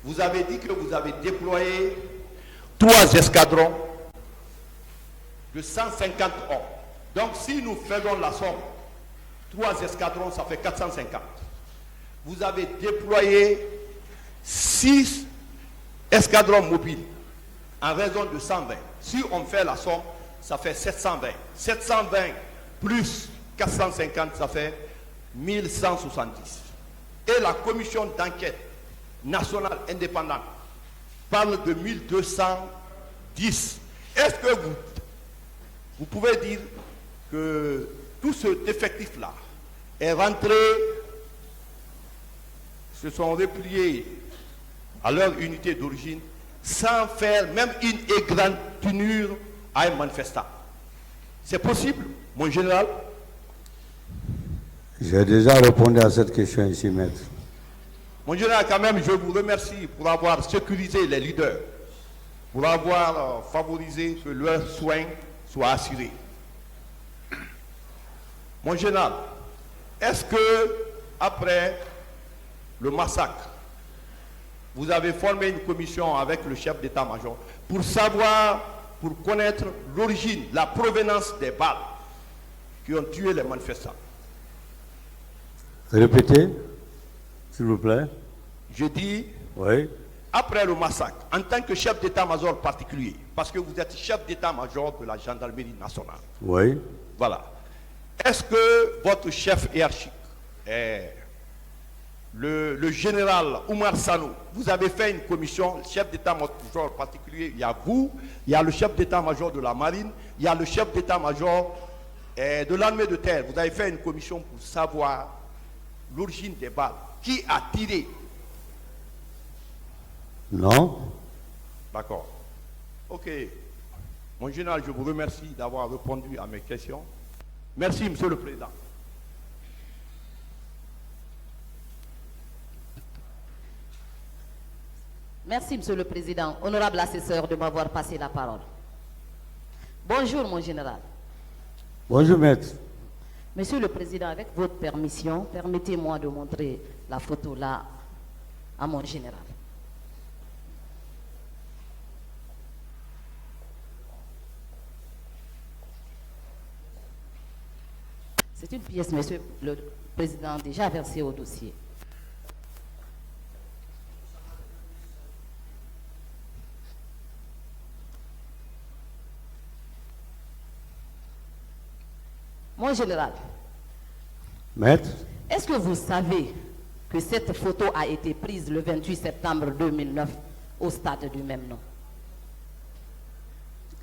vous avez dit que vous avez déployé 3 escadrons de 150 hommes. Donc si nous faisons la somme, 3 escadrons, ça fait 450. Vous avez déployé 6 escadrons mobiles en raison de 120. Si on fait la somme, ça fait 720. 720 plus 450, ça fait 1170. Et la commission d'enquête nationale indépendante parle de 1210. Est-ce que vous pouvez dire que tout cet effectif-là est rentré, se sont repliés à leur unité d'origine sans faire même une égratignure à un manifestant? C'est possible, mon général? J'ai déjà répondu à cette question ici, maître. Mon général, quand même, je vous remercie pour avoir sécurisé les leaders, pour avoir favorisé que leurs soins soient assurés. Mon général, est-ce que, après le massacre, vous avez formé une commission avec le chef d'état-major pour savoir, pour connaître l'origine, la provenance des balles qui ont tué les manifestants? Répétez, s'il vous plaît. Je dis, oui. Après le massacre, en tant que chef d'état-major particulier, parce que vous êtes chef d'état-major de la gendarmerie nationale. Oui. Voilà. Est-ce que votre chef hiérarchique, le général Oumar Sanou, vous avez fait une commission, le chef d'état-major particulier, il y a vous, il y a le chef d'état-major de la marine, il y a le chef d'état-major de l'armée de terre. Vous avez fait une commission pour savoir l'origine des balles. Qui a tiré? Non. D'accord. Ok. Mon général, je vous remercie d'avoir répondu à mes questions. Merci, Monsieur le Président. Merci, Monsieur le Président. Honorable assesseur, de m'avoir passé la parole. Bonjour, mon général. Bonjour, maître. Monsieur le Président, avec votre permission, permettez-moi de montrer la photo là à mon général. C'est une pièce, Monsieur le Président, déjà versée au dossier. Mon général, Maître, est-ce que vous savez que cette photo a été prise le 28 septembre 2009 au stade du même nom?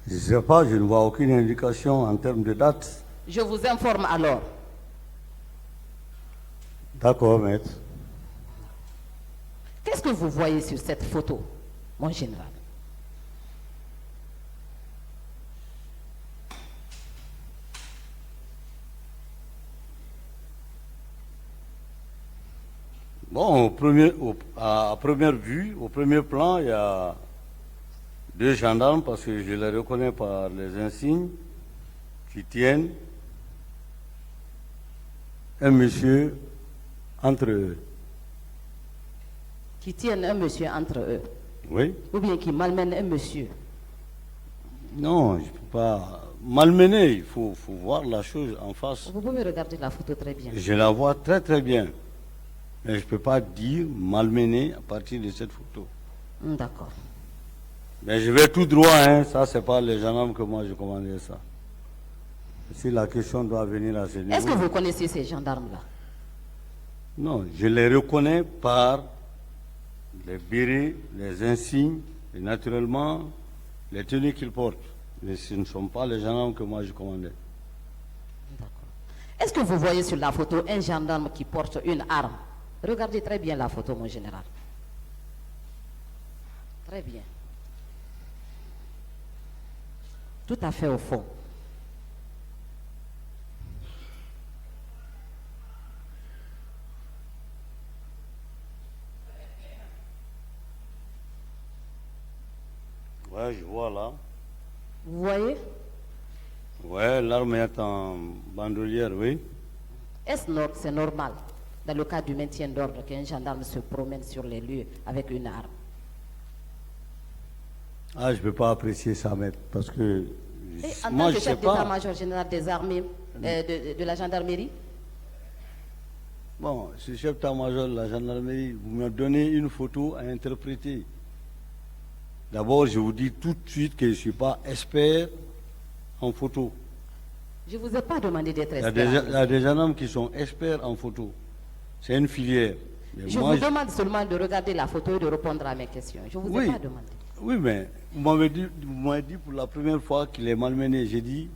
je ne sais pas, je ne vois aucune indication en termes de date. Je vous informe alors. D'accord, maître. Qu'est-ce que vous voyez sur cette photo, mon général? Bon, à première vue, au premier plan, il y a 2 gendarmes, parce que je les reconnais par les insignes, qui tiennent un monsieur entre eux. Qui tiennent un monsieur entre eux? Oui. Ou bien qui malmènent un monsieur? Non, je ne peux pas malmener, il faut voir la chose en face. Vous pouvez regarder la photo très bien. Je la vois très très bien. Mais je ne peux pas dire malmener à partir de cette photo. D'accord. Mais je vais tout droit, hein. Ça, c'est pas les gendarmes que moi je commandais ça. Si la question doit venir à ce niveau. Est-ce que vous connaissez ces gendarmes-là? Non, je les reconnais par les bérets, les insignes, et naturellement les tenues qu'ils portent. Mais ce ne sont pas les gendarmes que moi je commandais. D'accord. Est-ce que vous voyez sur la photo un gendarme qui porte une arme? Regardez très bien la photo, mon général. Très bien. Tout à fait au fond. Ouais, je vois là. Vous voyez? Ouais, l'arme est en bandolière, oui. C'est normal, dans le cas du maintien d'ordre, qu'un gendarme se promène sur les lieux avec une arme? Ah, je ne peux pas apprécier ça, maître, parce que Et en moi, tant je que sais chef pas. d'état-major général des armées, de la gendarmerie, Bon, ce chef d'état-major de la gendarmerie, vous me donnez une photo à interpréter. D'abord, je vous dis tout de suite que je ne suis pas expert en photo. je ne vous ai pas demandé d'être Il y a expert. des gendarmes qui sont experts en photo. C'est une filière. Mais Je moi, vous demande seulement de regarder la photo et de répondre à mes questions. Je ne vous ai Oui. pas demandé. Oui, mais vous m'avez dit pour la première fois qu'il est malmené. J'ai dit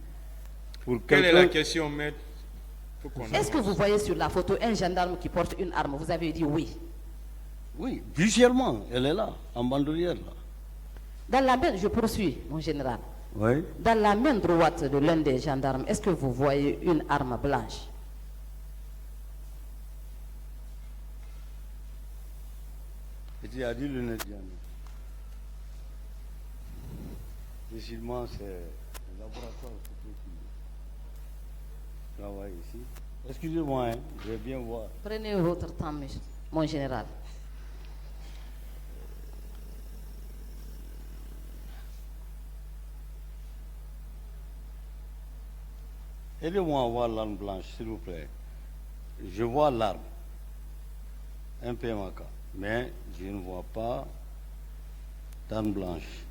pour Quelle est la quelqu'un. question, maître? Faut qu'on Est-ce que avance. vous voyez sur la photo un gendarme qui porte une arme? Vous avez dit oui. Oui, visuellement, elle est là, en bandolière. Là. Dans la main, je poursuis, mon général. Oui. Dans la main droite de l'un des gendarmes, est-ce que vous voyez une arme blanche? Et tu as dit lunettes, Diane. Décidément, c'est le laboratoire photo qui travaille ici. Excusez-moi, hein, je vais bien voir. Prenez votre temps, mon général. Aidez-moi à voir l'arme blanche, s'il vous plaît. Je vois l'arme, un PMK, mais je ne vois pas d'arme blanche.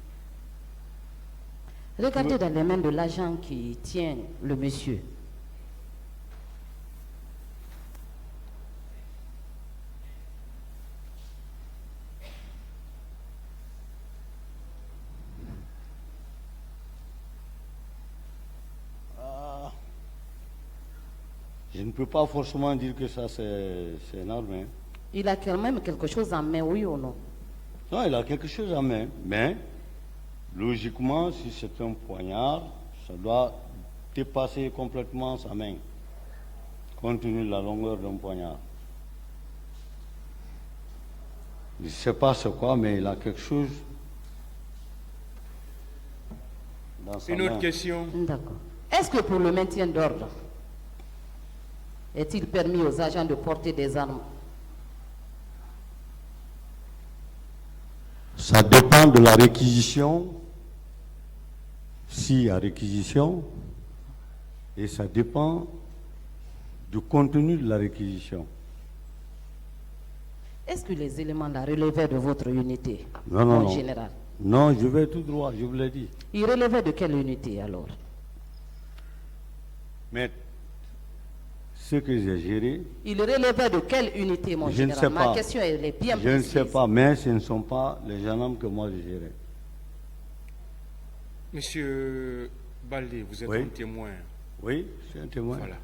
Regardez dans les mains de l'agent qui tient le monsieur. Je ne peux pas forcément dire que ça c'est une arme. Hein. Il a quand même quelque chose en main, oui ou non? Non, il a quelque chose en main, mais logiquement, si c'est un poignard, ça doit dépasser complètement sa main, compte tenu de la longueur d'un poignard. Je ne sais pas c'est quoi, mais il a quelque chose dans sa Une main. autre question. D'accord. Est-ce que pour le maintien d'ordre, est-il permis aux agents de porter des armes? Ça dépend de la réquisition, s'il y a réquisition, et ça dépend du contenu de la réquisition. Est-ce que les éléments là relevaient de votre unité, Non, mon non. général? Non, je vais tout droit, je vous l'ai dit. Ils relevaient de quelle unité alors? Mais ce que j'ai géré, Ils relevaient de quelle unité, mon je ne général? sais Ma pas. question elle est bien Je ne précise. sais pas, mais ce ne sont pas les gendarmes que moi j'ai gérés. Monsieur Baldé, vous êtes Oui. un témoin. Oui, je suis un témoin. Voilà.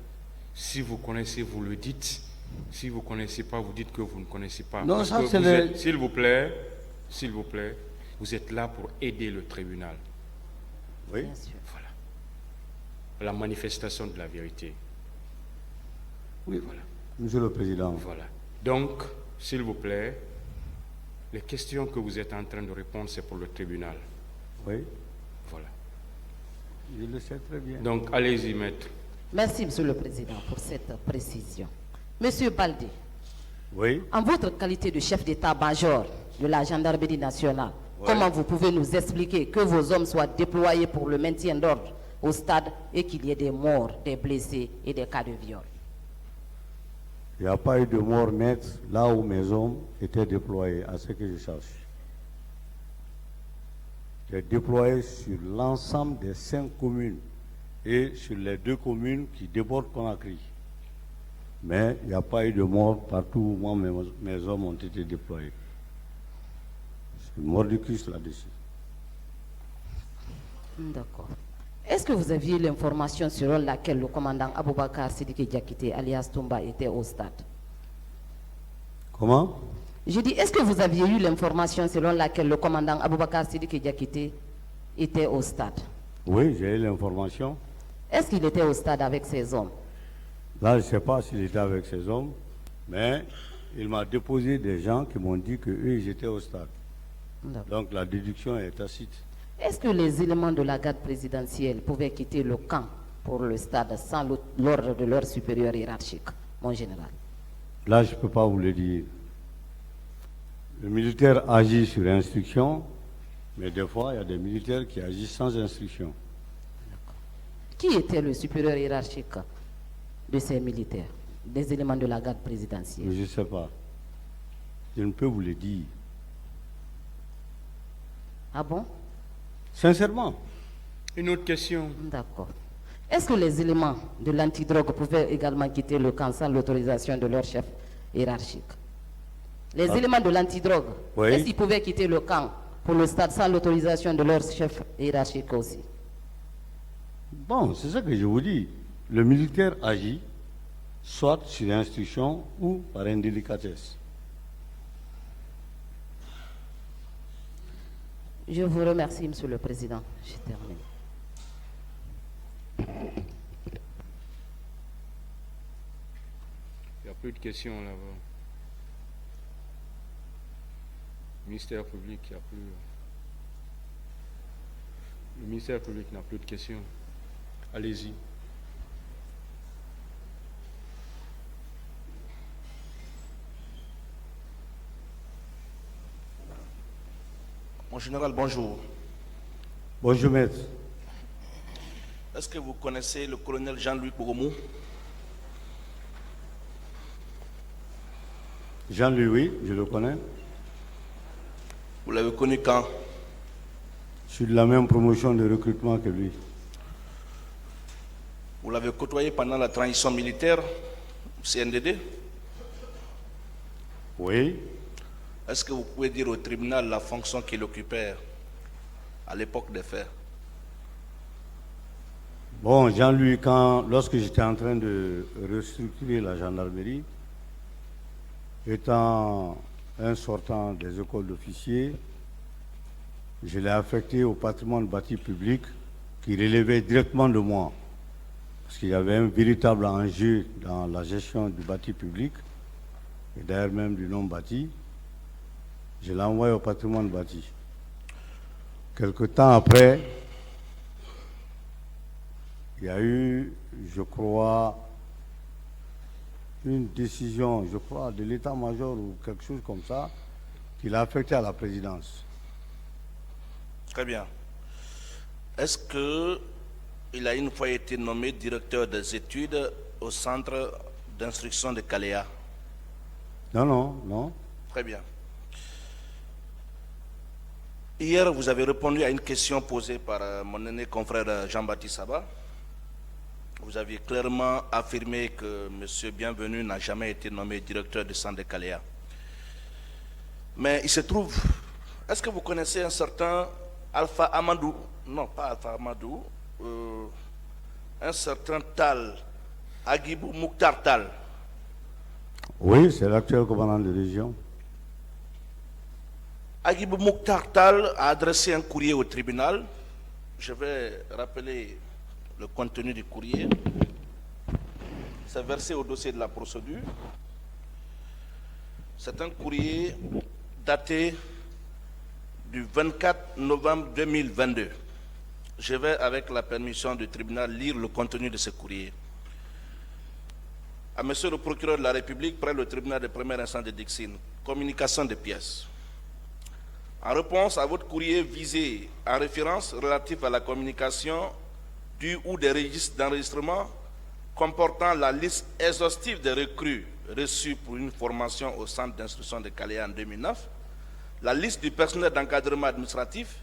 Si vous connaissez, vous le dites. Si vous ne connaissez pas, vous dites que vous ne connaissez pas. Non, Parce ça, que c'est vous le- êtes- s'il vous plaît, vous êtes là pour aider le tribunal. Oui. Bien sûr. Voilà. La manifestation de la vérité. Oui, Voilà. Monsieur le Président. Voilà. Donc, s'il vous plaît, les questions que vous êtes en train de répondre, c'est pour le tribunal. Oui, Voilà. je le sais très bien. Donc, allez-y, maître. Merci, Monsieur le Président, pour cette précision. Monsieur Baldé, Oui. en votre qualité de chef d'état-major de la gendarmerie nationale, comment vous pouvez nous expliquer que vos hommes soient déployés pour le maintien d'ordre au stade et qu'il y ait des morts, des blessés et des cas de viol? Il n'y a pas eu de mort nette là où mes hommes étaient déployés, à ce que je sache. J'ai déployé sur l'ensemble des 5 communes et sur les 2 communes qui débordent Conakry. Mais il n'y a pas eu de mort partout où moi, mes hommes ont été déployés. C'est mordicus là-dessus. D'accord. Est-ce que vous aviez l'information selon laquelle le commandant Aboubakar Sidiki Diakité, alias Toumba, était au stade? Comment? Je dis, est-ce que vous aviez eu l'information selon laquelle le commandant Aboubakar Sidiki Diakité était au stade? Oui, j'ai eu l'information. Est-ce qu'il était au stade avec ses hommes? Là, je ne sais pas s'il était avec ses hommes, mais il m'a déposé des gens qui m'ont dit qu'eux, ils étaient au stade. D'accord. Donc la déduction est tacite. Est-ce que les éléments de la garde présidentielle pouvaient quitter le camp pour le stade sans l'ordre de leur supérieur hiérarchique, mon général? Là, je ne peux pas vous le dire. Le militaire agit sur instruction. Mais des fois, il y a des militaires qui agissent sans instruction. Qui était le supérieur hiérarchique de ces militaires, des éléments de la garde présidentielle? Mais je ne sais pas. Je ne peux vous le dire. Ah bon? Sincèrement. Une autre question. D'accord. Est-ce que les éléments de l'antidrogue pouvaient également quitter le camp sans l'autorisation de leur chef hiérarchique? Les éléments de l'antidrogue, Oui. est-ce qu'ils pouvaient quitter le camp pour le stade sans l'autorisation de leur chef hiérarchique aussi? Bon, c'est ça que je vous dis. Le militaire agit soit sur instruction ou par indélicatesse. Je vous remercie, Monsieur le Président. Je termine. Il n'y a plus de questions là-bas. Ministère public, il n'y a plus. Le ministère public n'a plus de questions. Allez-y. Mon général, bonjour. Bonjour, maître. Est-ce que vous connaissez le colonel Jean-Louis Kouromou? Jean-Louis, oui, je le connais. Vous l'avez connu quand? Je suis de la même promotion de recrutement que lui. Vous l'avez côtoyé pendant la transition militaire, CNDD? Oui. Est-ce que vous pouvez dire au tribunal la fonction qu'il occupait à l'époque des faits? Bon, Jean-Louis, lorsque j'étais en train de restructurer la gendarmerie, étant un sortant des écoles d'officiers, je l'ai affecté au patrimoine bâti public qui relevait directement de moi. Parce qu'il y avait un véritable enjeu dans la gestion du bâti public, et d'ailleurs même du non-bâti. Je l'ai envoyé au patrimoine bâti. Quelque temps après, il y a eu, je crois, une décision, je crois, de l'état-major ou quelque chose comme ça, qui l'a affecté à la présidence. Très bien. Est-ce qu'il a une fois été nommé directeur des études au centre d'instruction de Caléa? Non, non, non. Très bien. Hier, vous avez répondu à une question posée par mon aîné confrère Jean-Baptiste Saba. Vous aviez clairement affirmé que M. Bienvenu n'a jamais été nommé directeur du centre de Caléa. Mais il se trouve, est-ce que vous connaissez un certain Alpha Amadou? Non, pas Alpha Amadou, un certain Tal, Agibou Mouktar Tal. Oui, c'est l'actuel commandant de région. Agibou Mouktar Tal a adressé un courrier au tribunal. Je vais rappeler le contenu du courrier. C'est versé au dossier de la procédure. C'est un courrier daté du 24 novembre 2022. Je vais, avec la permission du tribunal, lire le contenu de ce courrier. À Monsieur le procureur de la République, près le tribunal de première instance de Dixine, communication de pièces. En réponse à votre courrier visé en référence relatif à la communication du ou des registres d'enregistrement comportant la liste exhaustive des recrues reçues pour une formation au centre d'instruction de Caléa en 2009, la liste du personnel d'encadrement administratif,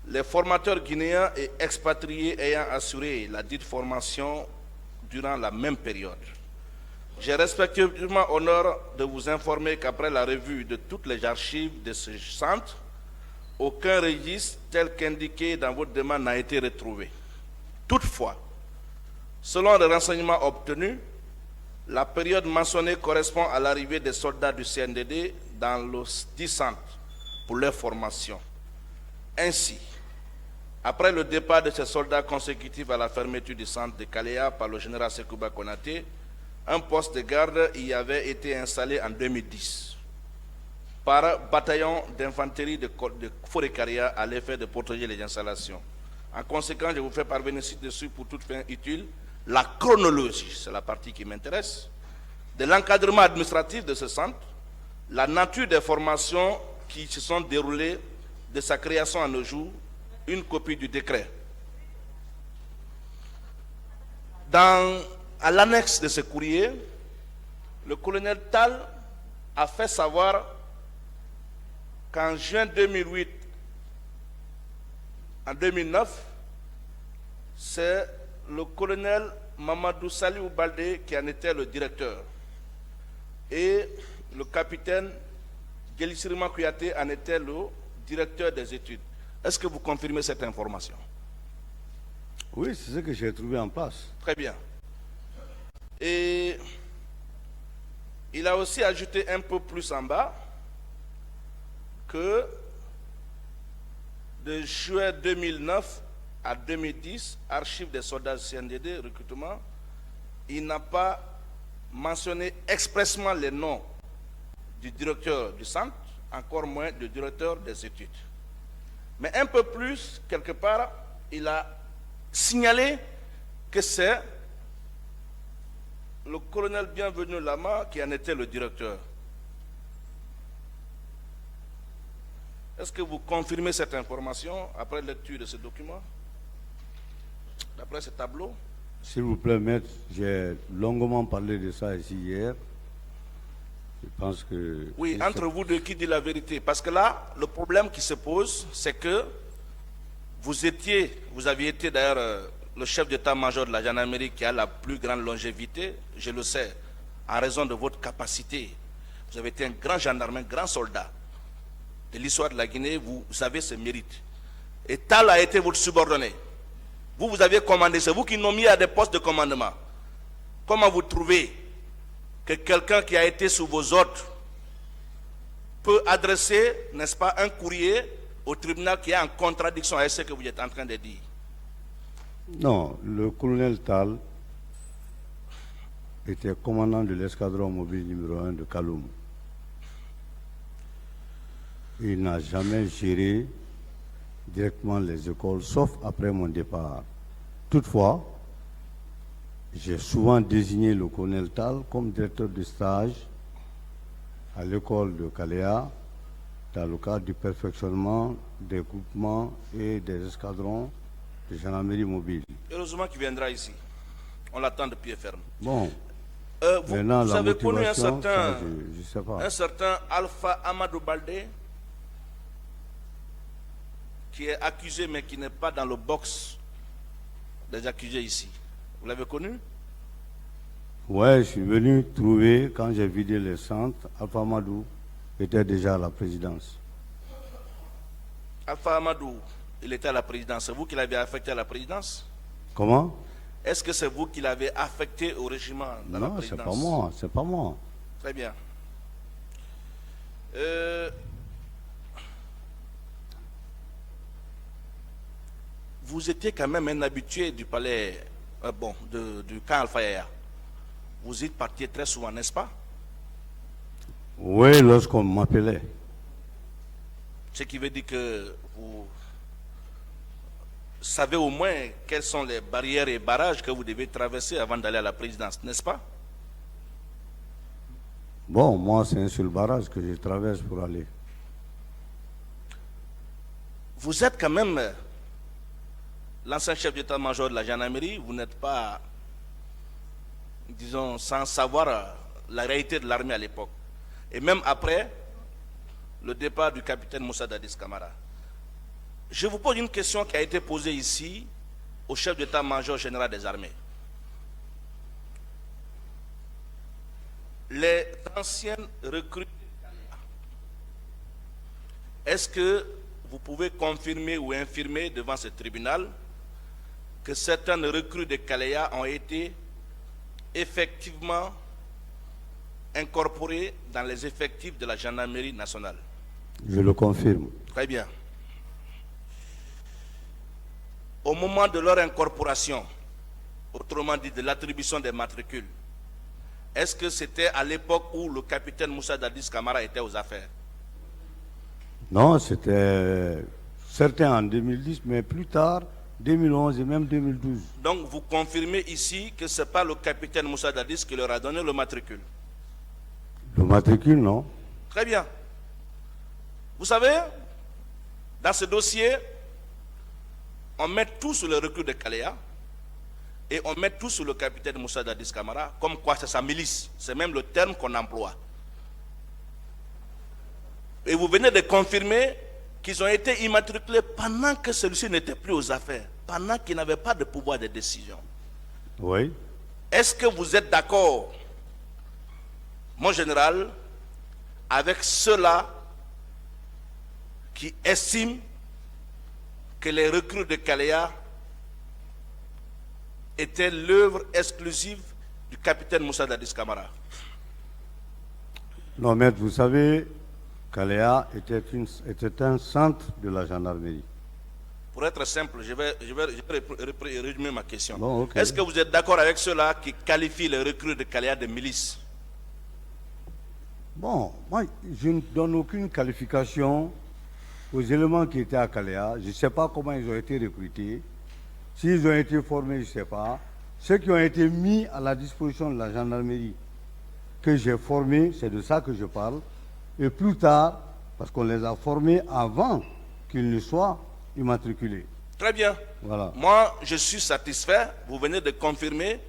les formateurs guinéens et expatriés ayant assuré la dite formation durant la même période. J'ai respectueusement l'honneur de vous informer qu'après la revue de toutes les archives de ce centre, aucun registre tel qu'indiqué dans votre demande n'a été retrouvé. Toutefois, selon les renseignements obtenus, la période mentionnée correspond à l'arrivée des soldats du CNDD dans le dit centre pour leur formation. Ainsi, après le départ de ces soldats consécutifs à la fermeture du centre de Caléa par le général Sekouba Konaté, un poste de garde y avait été installé en 2010 par bataillon d'infanterie de Forêt-Caria à l'effet de protéger les installations. En conséquence, je vous fais parvenir ci-dessus pour toute fin utile la chronologie, c'est la partie qui m'intéresse, de l'encadrement administratif de ce centre, la nature des formations qui se sont déroulées de sa création à nos jours, une copie du décret. À l'annexe de ce courrier, le colonel Tal a fait savoir qu'en juin 2008, en 2009, c'est le colonel Mamadou Saliou Baldé qui en était le directeur. Et le capitaine Gélisirima Kouyaté en était le directeur des études. Est-ce que vous confirmez cette information? Oui, c'est ce que j'ai trouvé en place. Très bien. Et il a aussi ajouté un peu plus en bas que de juin 2009 à 2010, archives des soldats CNDD, recrutement, il n'a pas mentionné expressément les noms du directeur du centre, encore moins du directeur des études. Mais un peu plus, quelque part, il a signalé que c'est le colonel Bienvenu Lama qui en était le directeur. Est-ce que vous confirmez cette information après lecture de ce document, d'après ce tableau? S'il vous plaît, maître, j'ai longuement parlé de ça ici hier. Je pense que... Oui, entre vous deux, qui dit la vérité? Parce que là, le problème qui se pose, c'est que vous aviez été d'ailleurs le chef d'état-major de la gendarmerie qui a la plus grande longévité, je le sais, en raison de votre capacité. Vous avez été un grand gendarme, un grand soldat de l'histoire de la Guinée, vous avez ce mérite. Et Tal a été votre subordonné. Vous avez commandé, c'est vous qui l'avez mis à des postes de commandement. Comment vous trouvez que quelqu'un qui a été sous vos ordres peut adresser, n'est-ce pas, un courrier au tribunal qui est en contradiction avec ce que vous êtes en train de dire? Non, le colonel Tal était commandant de l'escadron mobile numéro 1 de Kaloum. Il n'a jamais géré directement les écoles, sauf après mon départ. Toutefois, j'ai souvent désigné le colonel Tal comme directeur de stage à l'école de Kaléa, dans le cadre du perfectionnement des groupements et des escadrons de gendarmerie mobile. Heureusement qu'il viendra ici. On l'attend de pied ferme. Bon, vous avez connu un certain Alpha Amadou Baldé qui est accusé mais qui n'est pas dans le box des accusés ici. Vous l'avez connu? Ouais, je suis venu trouver, quand j'ai vidé le centre, Alpha Amadou était déjà à la présidence. Alpha Amadou, il était à la présidence. C'est vous qui l'avez affecté à la présidence? Comment? Est-ce que c'est vous qui l'avez affecté au régiment dans la présidence? Non, c'est pas moi, c'est pas moi. Très bien. Vous étiez quand même un habitué du palais, du camp Alpha Yaya. Vous y partiez très souvent, n'est-ce pas? Oui, lorsqu'on m'appelait. Ce qui veut dire que vous savez au moins quelles sont les barrières et barrages que vous devez traverser avant d'aller à la présidence, n'est-ce pas? Bon, moi, c'est un seul barrage que je traverse pour aller. Vous êtes quand même l'ancien chef d'état-major de la gendarmerie, vous n'êtes pas, disons, sans savoir la réalité de l'armée à l'époque. Et même après le départ du capitaine Moussa Dadis Camara. Je vous pose une question qui a été posée ici au chef d'état-major général des armées. Les anciennes recrues, est-ce que vous pouvez confirmer ou infirmer devant ce tribunal que certaines recrues de Kaléa ont été effectivement incorporées dans les effectifs de la gendarmerie nationale? Je le confirme. Très bien. Au moment de leur incorporation, autrement dit de l'attribution des matricules, est-ce que c'était à l'époque où le capitaine Moussa Dadis Camara était aux affaires? Non, c'était certains en 2010, mais plus tard, 2011 et même 2012. Donc vous confirmez ici que ce n'est pas le capitaine Moussa Dadis qui leur a donné le matricule? Le matricule, non. Très bien. Vous savez, Dans ce dossier, on met tout sur le recrue de Kalea et on met tout sur le capitaine Moussa Dadis Camara, comme quoi c'est sa milice. C'est même le terme qu'on emploie. Et vous venez de confirmer qu'ils ont été immatriculés pendant que celui-ci n'était plus aux affaires, pendant qu'il n'avait pas de pouvoir de décision. Oui. Est-ce que vous êtes d'accord, mon général, avec ceux-là qui estiment que les recrues de Kalea étaient l'œuvre exclusive du capitaine Moussa Dadis Camara? Non, maître, vous savez, Kalea était un centre de la gendarmerie. Pour être simple, je vais résumer ma question. Bon, ok. Est-ce que vous êtes d'accord avec ceux-là qui qualifient les recrues de Kalea de milice? Bon, moi, je ne donne aucune qualification aux éléments qui étaient à Kalea. Je ne sais pas comment ils ont été recrutés. S'ils ont été formés, je ne sais pas. Ceux qui ont été mis à la disposition de la gendarmerie que j'ai formés, c'est de ça que je parle. Et plus tard, parce qu'on les a formés avant qu'ils ne soient immatriculés. Très bien. Voilà. Moi, je suis satisfait. Vous venez de confirmer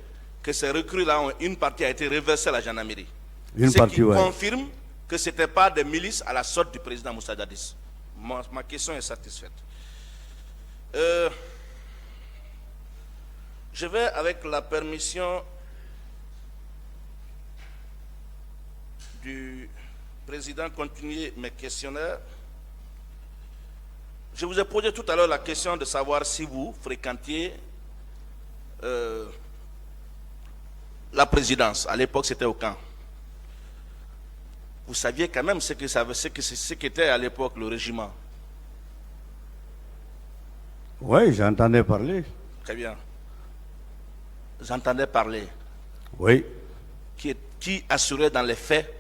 que ces recrues-là, une partie a été reversée à la gendarmerie. Une Ce partie, qui ouais. confirme que ce n'était pas des milices à la sorte du président Moussa Dadis. Ma question est satisfaite. Je vais, avec la permission du président, continuer mes questionnaires. Je vous ai posé tout à l'heure la question de savoir si vous fréquentiez la présidence. À l'époque, c'était au camp. Vous saviez quand même ce qu'était à l'époque le régiment. Oui, j'entendais parler. Très bien. J'entendais parler. Oui. Qui assurait dans les faits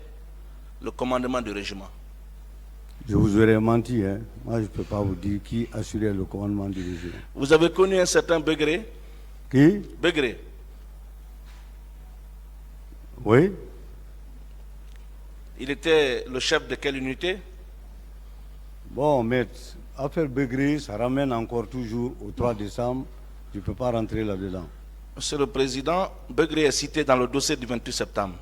le commandement du régiment? Je vous aurais menti, hein. Moi, je ne peux pas vous dire qui assurait le commandement du régiment. Vous avez connu un certain Begré? Qui? Begré. Oui. Il était le chef de quelle unité? Bon, mais affaire Begré, ça ramène encore toujours au 3 décembre. Je ne peux pas rentrer là-dedans. Monsieur le Président, Begré est cité dans le dossier du 28 septembre.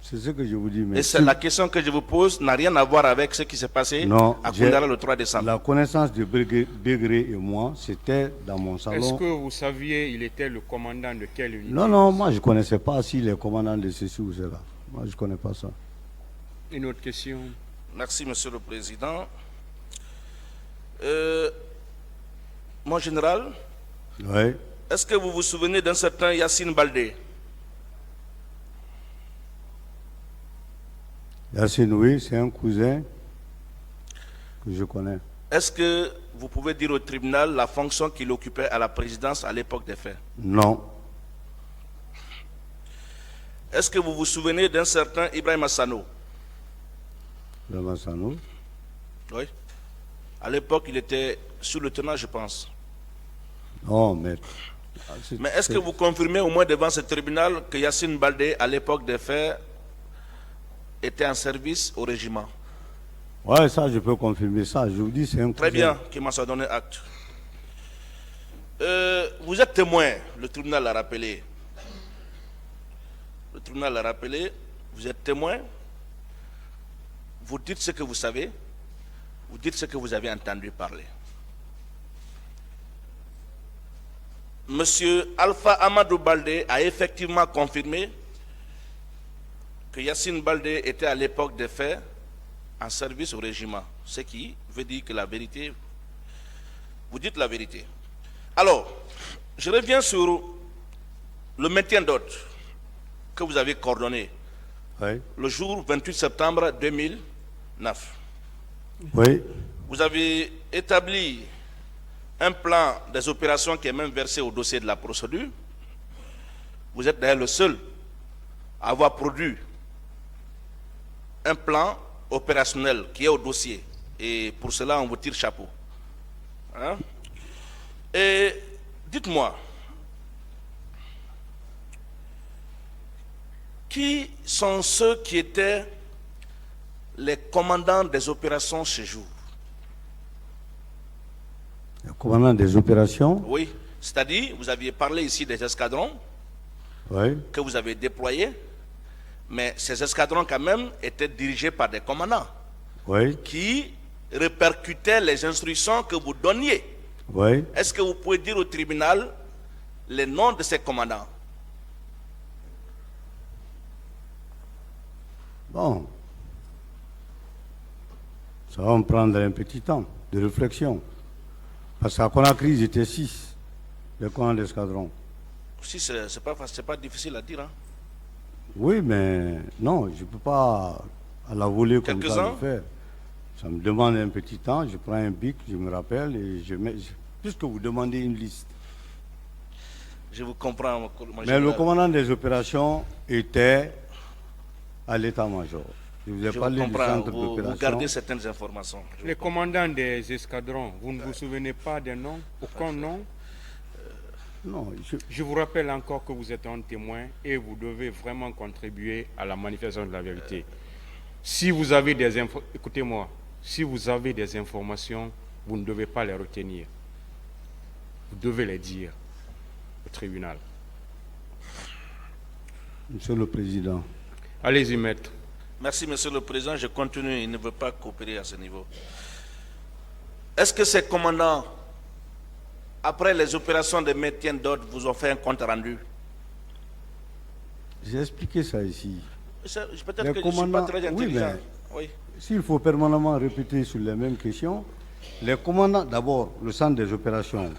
C'est ce que je vous dis. Mais Et c'est la question que je vous pose n'a rien à voir avec ce qui s'est passé à Koundara le 3 décembre. La connaissance de Begré et moi, c'était dans mon salon. Est-ce que vous saviez il était le commandant de quelle unité? Non, moi je ne connaissais pas s'il est commandant de ceci ou cela. Moi je ne connais pas ça. Une autre question? Merci, Monsieur le Président. Mon général, Oui. est-ce que vous vous souvenez d'un certain Yassine Baldé? Yassine, oui, c'est un cousin que je connais. Est-ce que vous pouvez dire au tribunal la fonction qu'il occupait à la présidence à l'époque des faits? Non. Est-ce que vous vous souvenez d'un certain Ibrahim Assano? Lamassano. Oui. À l'époque, il était sous-lieutenant, je pense. Non, mais... Mais est-ce que vous confirmez au moins devant ce tribunal que Yassine Baldé, à l'époque des faits, était en service au régiment? Oui, ça, je peux confirmer ça. Je vous dis, c'est un cousin. Très bien, qu'il m'en soit donné acte. Vous êtes témoin, le tribunal l'a rappelé. Le tribunal l'a rappelé, vous êtes témoin, vous dites ce que vous savez, vous dites ce que vous avez entendu parler. Monsieur Alpha Amadou Baldé a effectivement confirmé que Yassine Baldé était à l'époque des faits en service au régiment, ce qui veut dire que la vérité, vous dites la vérité. Alors, je reviens sur le maintien d'ordre que vous avez coordonné le jour 28 septembre 2009. Oui. Vous avez établi un plan des opérations qui est même versé au dossier de la procédure. Vous êtes d'ailleurs le seul à avoir produit un plan opérationnel qui est au dossier. Et pour cela, on vous tire chapeau. Hein? Et dites-moi, qui sont ceux qui étaient les commandants des opérations ce jour? Le commandant des opérations. Oui. C'est-à-dire, vous aviez parlé ici des escadrons Oui. que vous avez déployés, mais ces escadrons quand même étaient dirigés par des commandants Oui. qui répercutaient les instructions que vous donniez. Oui. Est-ce que vous pouvez dire au tribunal les noms de ces commandants? Bon. Ça va me prendre un petit temps de réflexion. Parce qu'à Conakry, ils étaient 6, les commandants d'escadron. Si c'est pas difficile à dire. Hein? Oui, mais non, je ne peux pas à la volée comme ça Quelques-uns? le faire. Ça me demande un petit temps, je prends un bic, je me rappelle et je mets. Puisque vous demandez une liste. Je vous comprends. Mon Mais général. le commandant des opérations était à l'état-major. Je vous ai Je parlé vous du comprends. centre Vous d'opération. gardez certaines informations. Je Les vous comprends. commandants des escadrons, vous ne vous souvenez pas des noms? Aucun nom? Non, Je vous rappelle encore que vous êtes un témoin et vous devez vraiment contribuer à la manifestation de la vérité. Si vous avez des écoutez-moi, si vous avez des informations, vous ne devez pas les retenir. Vous devez les dire au tribunal. Monsieur le Président. Allez-y, maître. Merci, Monsieur le Président. Je continue. Il ne veut pas coopérer à ce niveau. Est-ce que ces commandants, après les opérations de maintien d'ordre, vous ont fait un compte rendu? J'ai expliqué ça ici. Peut-être Les que je ne suis pas commandants- très oui, intelligent. mais- Oui. S'il faut permanemment répéter sur les mêmes questions, les commandants, d'abord, le centre des opérations,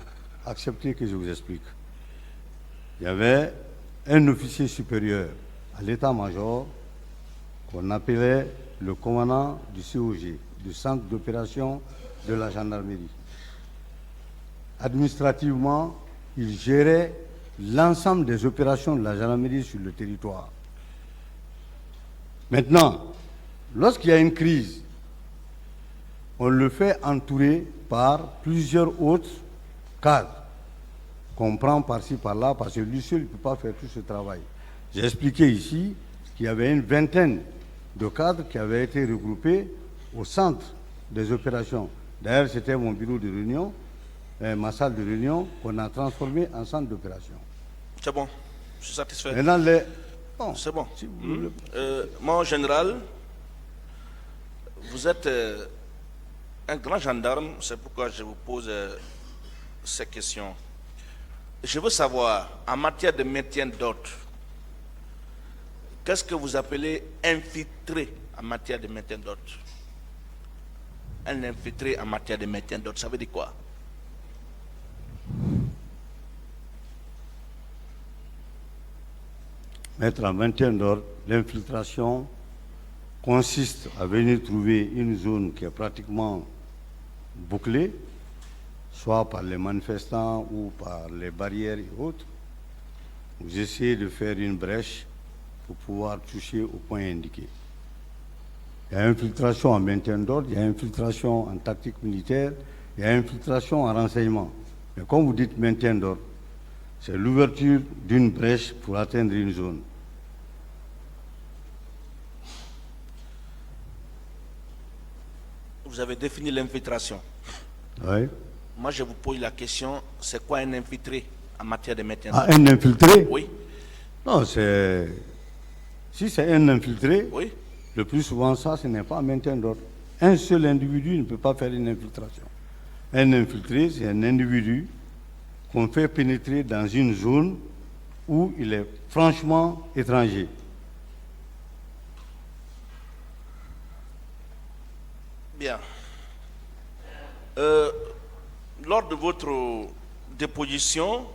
acceptez que je vous explique. Il y avait un officier supérieur à l'état-major qu'on appelait le commandant du COG, du centre d'opération de la gendarmerie. Administrativement, il gérait l'ensemble des opérations de la gendarmerie sur le territoire. Maintenant, lorsqu'il y a une crise, on le fait entourer par plusieurs autres cadres qu'on prend par-ci, par-là, parce que lui seul ne peut pas faire tout ce travail. J'ai expliqué ici qu'il y avait une vingtaine de cadres qui avaient été regroupés au centre des opérations. D'ailleurs, c'était mon bureau de réunion, ma salle de réunion, qu'on a transformé en centre d'opération. C'est bon. Je suis satisfait. Maintenant, bon, C'est bon. si vous voulez- Mon général, vous êtes un grand gendarme, c'est pourquoi je vous pose ces questions. Je veux savoir, en matière de maintien d'ordre, qu'est-ce que vous appelez infiltré en matière de maintien d'ordre? Un infiltré en matière de maintien d'ordre, ça veut dire quoi? Mettre en maintien d'ordre, l'infiltration consiste à venir trouver une zone qui est pratiquement bouclée, soit par les manifestants ou par les barrières et autres. Vous essayez de faire une brèche pour pouvoir toucher au point indiqué. Il y a infiltration en maintien d'ordre, il y a infiltration en tactique militaire, il y a infiltration en renseignement. Mais comme vous dites maintien d'ordre, c'est l'ouverture d'une brèche pour atteindre une zone. Vous avez défini l'infiltration. Oui. Moi, je vous pose la question, c'est quoi un infiltré en matière de maintien Ah, d'ordre? un infiltré? Oui, Non, c'est... Si c'est un infiltré, oui. le plus souvent ça, ce n'est pas un maintien d'ordre. Un seul individu ne peut pas faire une infiltration. Un infiltré, c'est un individu qu'on fait pénétrer dans une zone où il est franchement étranger. Bien. Lors de votre déposition,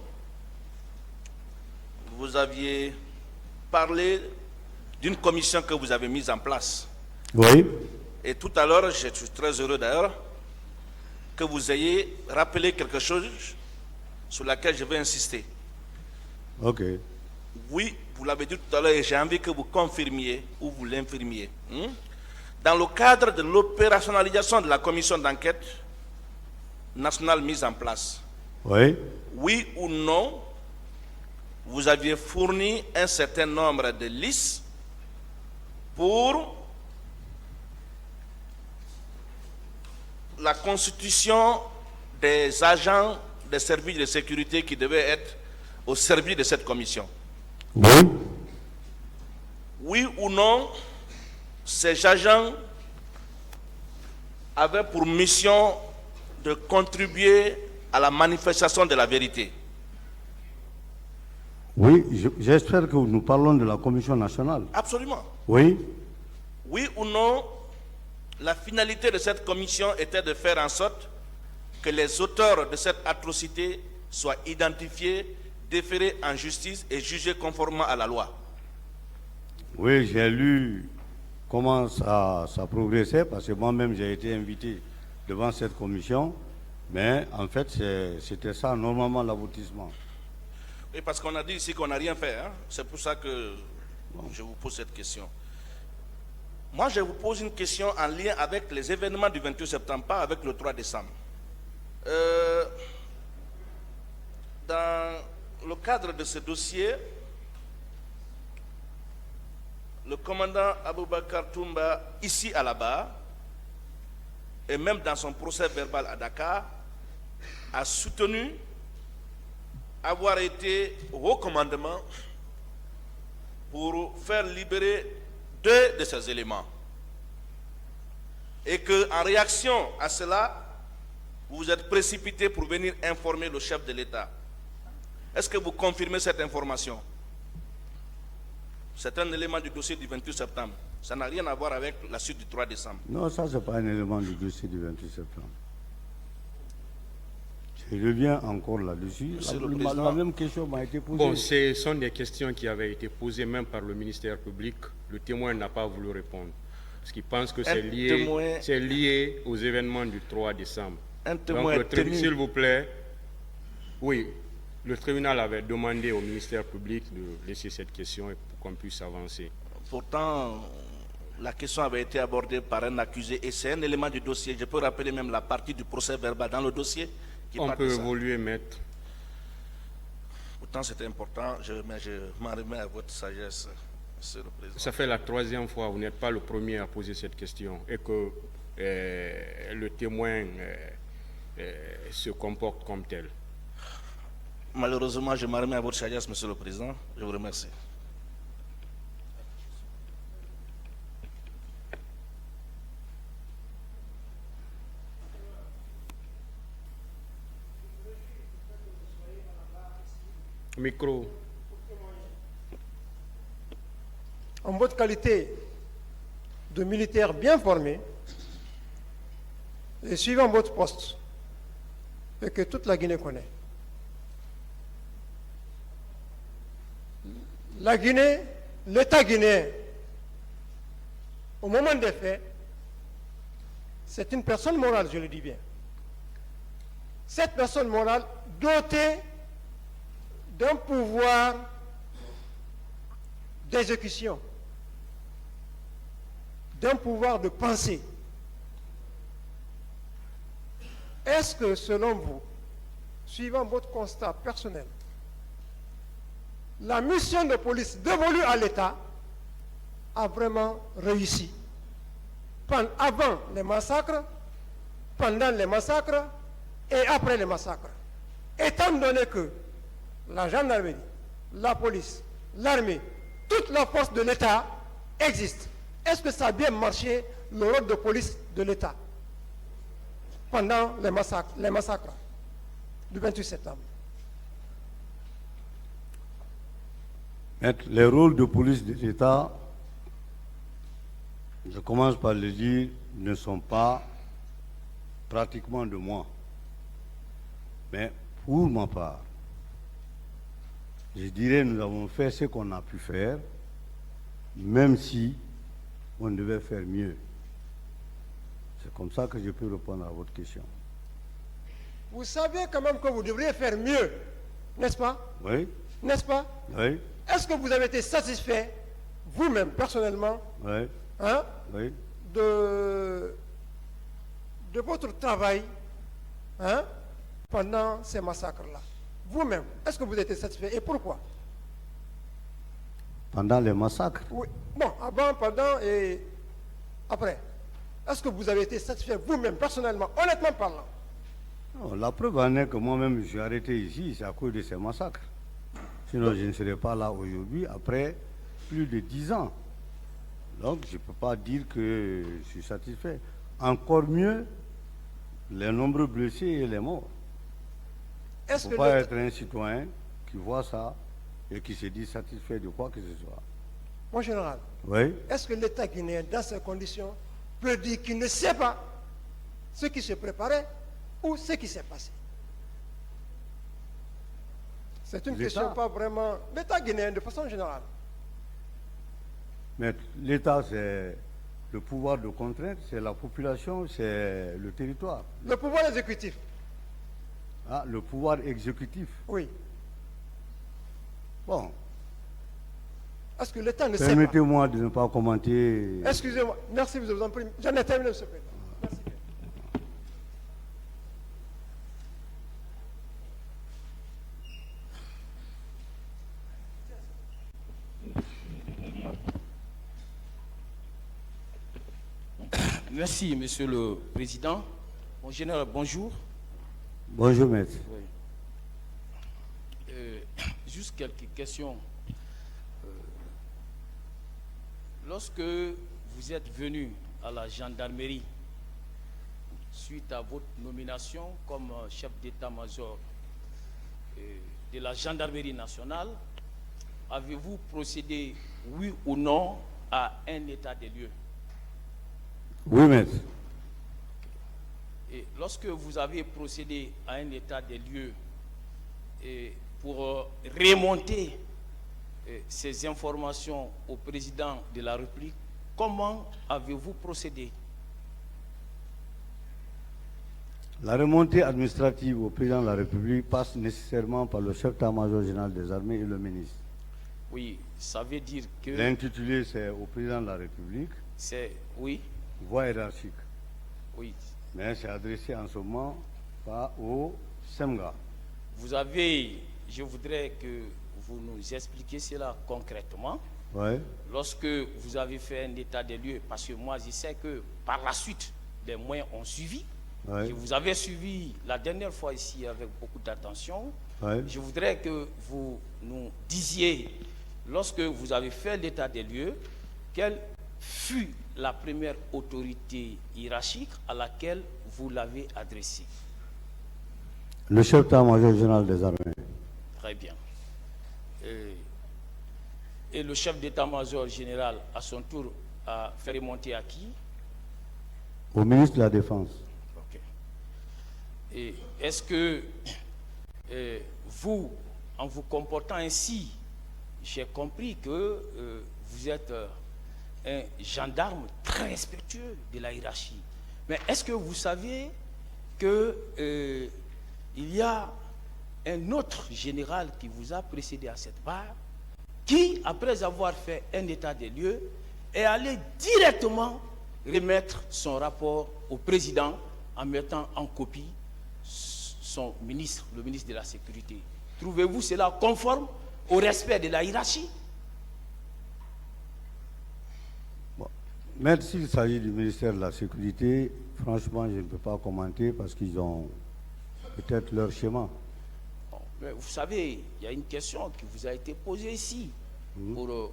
vous aviez parlé d'une commission que vous avez mise en place. Oui, Et tout à l'heure, je suis très heureux d'ailleurs que vous ayez rappelé quelque chose sur laquelle je vais insister. ok. Oui, vous l'avez dit tout à l'heure et j'ai envie que vous confirmiez ou vous l'infirmiez. Dans le cadre de l'opérationnalisation de la commission d'enquête nationale mise en place, Oui, oui ou non, vous aviez fourni un certain nombre de listes pour la constitution des agents des services de sécurité qui devaient être au service de cette commission. Oui. Oui ou non, ces agents avaient pour mission de contribuer à la manifestation de la vérité. Oui, j'espère que nous parlons de la Commission nationale. Absolument. Oui. Oui ou non, la finalité de cette commission était de faire en sorte que les auteurs de cette atrocité soient identifiés, déférés en justice et jugés conformément à la loi. Oui, j'ai lu comment ça progressait, parce que moi-même j'ai été invité devant cette commission, mais en fait c'était ça normalement l'aboutissement. Oui, parce qu'on a dit ici qu'on n'a rien fait, hein? C'est pour ça que je vous pose cette question. Moi, je vous pose une question en lien avec les événements du 28 septembre, pas avec le 3 décembre. Dans le cadre de ce dossier, le commandant Aboubakar Toumba, ici à la barre, et même dans son procès verbal à Dakar, a soutenu avoir été au haut commandement pour faire libérer 2 de ces éléments. Et qu'en réaction à cela, vous vous êtes précipité pour venir informer le chef de l'État. Est-ce que vous confirmez cette information? C'est un élément du dossier du 28 septembre. Ça n'a rien à voir avec la suite du 3 décembre. Non, ça c'est pas un élément du dossier du 28 septembre. Je reviens encore là-dessus. La même question m'a été posée. Bon, ce sont des questions qui avaient été posées même par le ministère public. Le témoin n'a pas voulu répondre. Parce qu'il pense que c'est lié aux événements du 3 décembre. Donc, s'il vous plaît, oui, le tribunal avait demandé au ministère public de laisser cette question pour qu'on puisse avancer. Pourtant, la question avait été abordée par un accusé et c'est un élément du dossier. Je peux rappeler même la partie du procès verbal dans le dossier. On peut évoluer, maître. Pourtant, c'est important, mais je m'en remets à votre sagesse, Monsieur le Président. Ça fait la 3e fois, vous n'êtes pas le premier à poser cette question et que le témoin se comporte comme tel. Malheureusement, je m'en remets à votre sagesse, Monsieur le Président. Je vous remercie. Micro. En votre qualité de militaire bien formé et suivant votre poste et que toute la Guinée connaît. La Guinée, l'État guinéen, au moment des faits, c'est une personne morale, je le dis bien. Cette personne morale dotée d'un pouvoir d'exécution, d'un pouvoir de pensée. Est-ce que, selon vous, suivant votre constat personnel, la mission de police dévolue à l'État a vraiment réussi avant les massacres, pendant les massacres et après les massacres? Étant donné que la gendarmerie, la police, l'armée, toute la force de l'État existe. Est-ce que ça a bien marché, le rôle de police de l'État, pendant les massacres du 28 septembre? Les rôles de police de l'État, je commence par le dire, ne sont pas pratiquement de moi. Mais pour ma part, je dirais nous avons fait ce qu'on a pu faire, même si on devait faire mieux. C'est comme ça que je peux répondre à votre question. Vous savez quand même que vous devriez faire mieux, n'est-ce pas? Oui. N'est-ce pas? Oui. Est-ce que vous avez été satisfait, vous-même, personnellement, Oui. hein, Oui. de votre travail, hein, pendant ces massacres-là? Vous-même, est-ce que vous êtes satisfait et pourquoi? Pendant les massacres? Oui. Bon, avant, pendant et après. Est-ce que vous avez été satisfait vous-même, personnellement, honnêtement parlant? Non, la preuve en est que moi-même, je suis arrêté ici, c'est à cause de ces massacres. Sinon, je ne serais pas là aujourd'hui, après plus de 10 ans. Donc, je ne peux pas dire que je suis satisfait. Encore mieux, les nombreux blessés et les morts. Il ne Est-ce faut que pas l'État- être un citoyen qui voit ça et qui se dit satisfait de quoi que ce soit. Mon général, Oui. est-ce que l'État guinéen, dans ces conditions, peut dire qu'il ne sait pas ce qui se préparait ou ce qui s'est passé? C'est une L'État. question pas vraiment... L'État guinéen, de façon générale. Mais l'État, c'est le pouvoir de contrainte, c'est la population, c'est le territoire. Le pouvoir exécutif, Ah, le pouvoir exécutif. oui. Bon, Est-ce que l'État ne sait pas? permettez-moi de ne pas commenter. Excusez-moi, merci, vous en prie. J'en ai terminé, monsieur le Président. Merci. Merci, Monsieur le Président. Mon général, bonjour. Bonjour, maître. Juste quelques questions. Lorsque vous êtes venu à la gendarmerie suite à votre nomination comme chef d'état-major de la gendarmerie nationale, avez-vous procédé, oui ou non, à un état des lieux? Oui, maître. Et lorsque vous avez procédé à un état des lieux pour remonter ces informations au président de la République, comment avez-vous procédé? La remontée administrative au président de la République passe nécessairement par le chef d'état-major général des armées et le ministre. Oui, ça veut dire que L'intitulé, c'est au président de la République, c'est... Oui, voie hiérarchique. oui. Mais c'est adressé en ce moment pas au SEMGA. Vous avez... Je voudrais que vous nous expliquiez cela concrètement. Oui. Lorsque vous avez fait un état des lieux, parce que moi je sais que par la suite, les moyens ont suivi. Oui. Je vous avais suivi la dernière fois ici avec beaucoup d'attention. Oui. Je voudrais que vous nous disiez, lorsque vous avez fait l'état des lieux, quelle fut la première autorité hiérarchique à laquelle vous l'avez adressé? Le chef d'état-major général des armées. Très bien. Et le chef d'état-major général, à son tour, a fait remonter à qui? Au ministre de la Défense. Ok. Et est-ce que vous, en vous comportant ainsi, j'ai compris que vous êtes un gendarme très respectueux de la hiérarchie. Mais est-ce que vous saviez que il y a un autre général qui vous a précédé à cette barre, qui, après avoir fait un état des lieux, est allé directement remettre son rapport au président en mettant en copie son ministre, le ministre de la Sécurité? Trouvez-vous cela conforme au respect de la hiérarchie? Même s'il s'agit du ministère de la Sécurité, franchement, je ne peux pas commenter parce qu'ils ont peut-être leur schéma. Bon, mais vous savez, il y a une question qui vous a été posée ici pour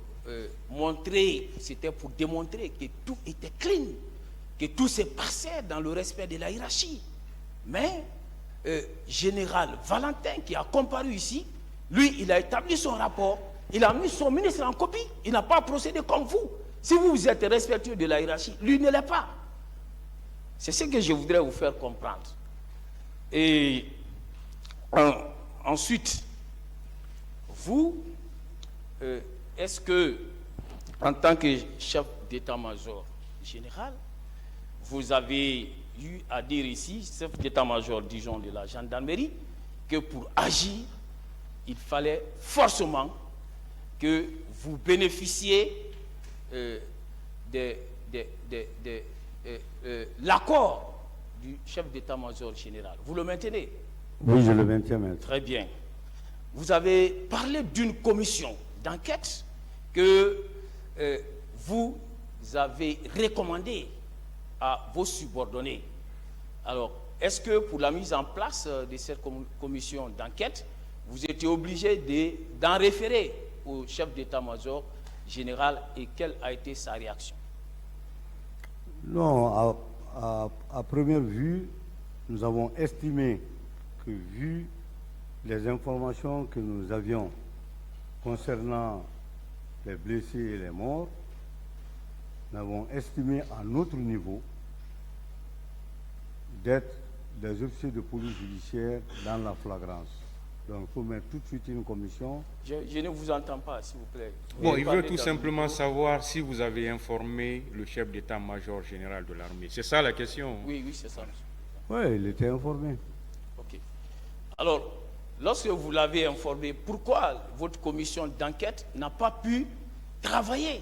montrer, c'était pour démontrer que tout était clean, que tout se passait dans le respect de la hiérarchie. Mais général Valentin, qui a comparu ici, lui, il a établi son rapport, il a mis son ministre en copie, il n'a pas procédé comme vous. Si vous êtes respectueux de la hiérarchie, lui ne l'est pas. C'est ce que je voudrais vous faire comprendre. Et ensuite, vous, est-ce que, en tant que chef d'état-major général, vous avez eu à dire ici, chef d'état-major, disons, de la gendarmerie, que pour agir, il fallait forcément que vous bénéficiez l'accord du chef d'état-major général. Vous le maintenez? Oui, je le maintiens, maître. Très bien. Vous avez parlé d'une commission d'enquête que vous avez recommandée à vos subordonnés. Alors, est-ce que pour la mise en place de cette commission d'enquête, vous étiez obligé d'en référer au chef d'état-major général et quelle a été sa réaction? Non, à première vue, nous avons estimé que vu les informations que nous avions concernant les blessés et les morts, nous avons estimé à notre niveau d'être des officiers de police judiciaire dans la flagrance. Donc il faut mettre tout de suite une commission. Je ne vous entends pas, s'il vous plaît. Bon, il veut tout simplement savoir si vous avez informé le chef d'état-major général de l'armée. C'est ça la question? Oui, oui, c'est ça. Oui, il était informé. Ok. Alors, lorsque vous l'avez informé, pourquoi votre commission d'enquête n'a pas pu travailler?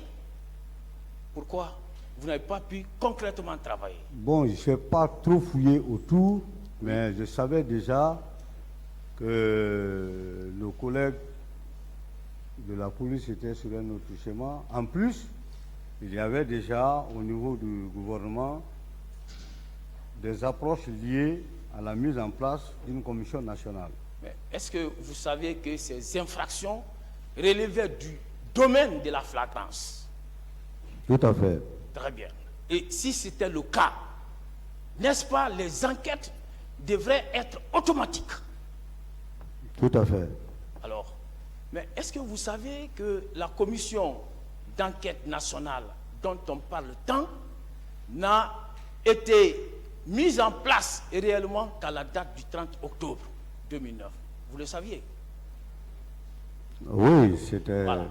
Pourquoi vous n'avez pas pu concrètement travailler? Bon, je ne sais pas trop fouillé autour, mais je savais déjà que nos collègues de la police étaient sur un autre schéma. En plus, il y avait déjà au niveau du gouvernement des approches liées à la mise en place d'une commission nationale. Mais est-ce que vous savez que ces infractions relevaient du domaine de la flagrance? Tout à fait. Très bien. Et si c'était le cas, n'est-ce pas, les enquêtes devraient être automatiques? Tout à fait. Alors, mais est-ce que vous savez que la commission d'enquête nationale dont on parle tant n'a été mise en place réellement qu'à la date du 30 octobre 2009? Vous le saviez? Oui, c'était Voilà.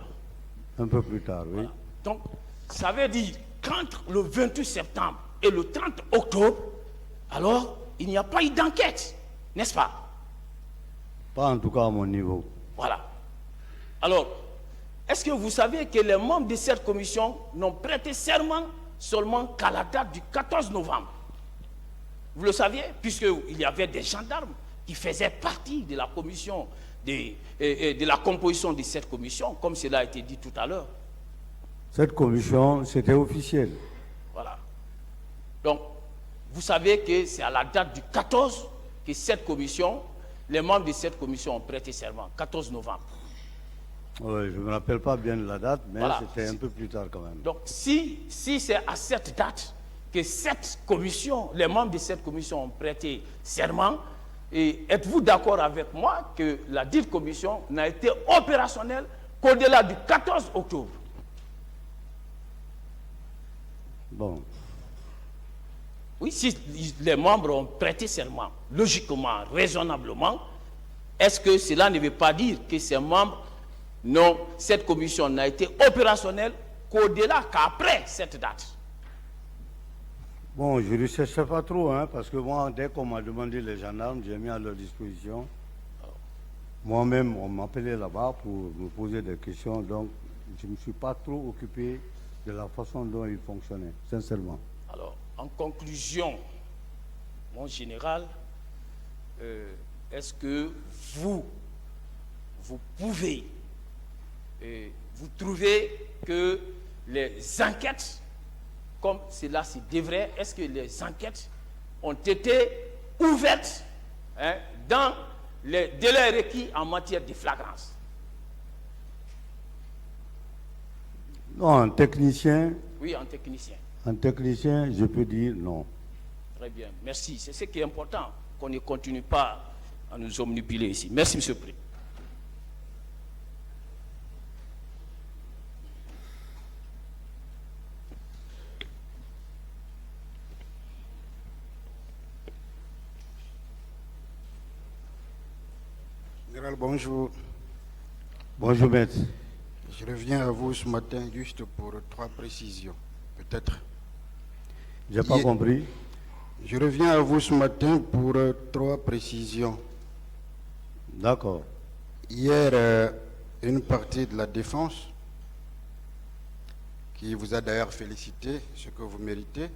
un peu plus tard, oui. Voilà. Donc, ça veut dire qu'entre le 28 septembre et le 30 octobre, alors, il n'y a pas eu d'enquête, n'est-ce pas? Pas en tout cas à mon niveau. Voilà. Alors, est-ce que vous savez que les membres de cette commission n'ont prêté serment seulement qu'à la date du 14 novembre? Vous le saviez, puisqu'il y avait des gendarmes qui faisaient partie de la commission, de la composition de cette commission, comme cela a été dit tout à l'heure. Cette commission, c'était officiel. Voilà. Donc, vous savez que c'est à la date du 14 que cette commission, les membres de cette commission ont prêté serment, 14 novembre. Oui, je ne me rappelle pas bien de la date, mais Voilà. c'était un peu plus tard quand même. Donc, si c'est à cette date que cette commission, les membres de cette commission ont prêté serment, et êtes-vous d'accord avec moi que la dite commission n'a été opérationnelle qu'au-delà du 14 octobre? Bon. Oui, si les membres ont prêté serment, logiquement, raisonnablement, est-ce que cela ne veut pas dire que ces membres, non, cette commission n'a été opérationnelle qu'au-delà, qu'après cette date? Bon, je ne cherchais pas trop, hein, parce que moi, dès qu'on m'a demandé les gendarmes, j'ai mis à leur disposition. Moi-même, on m'appelait là-bas pour me poser des questions, donc je ne me suis pas trop occupé de la façon dont ils fonctionnaient, sincèrement. Alors, en conclusion, mon général, est-ce que vous pouvez, vous trouvez que les enquêtes, comme cela se devrait, est-ce que les enquêtes ont été ouvertes, hein, dans les délais requis en matière de flagrance? Non, un technicien, Oui, en technicien. je peux dire non. Très bien, merci. C'est ce qui est important, qu'on ne continue pas à nous omnibuler ici. Merci, Monsieur le Président. Général, bonjour. Bonjour, maître. Je reviens à vous ce matin juste pour 3 précisions, peut-être. J'ai pas compris. Je reviens à vous ce matin pour 3 précisions. D'accord. Hier, une partie de la défense, qui vous a d'ailleurs félicité, ce que vous méritez,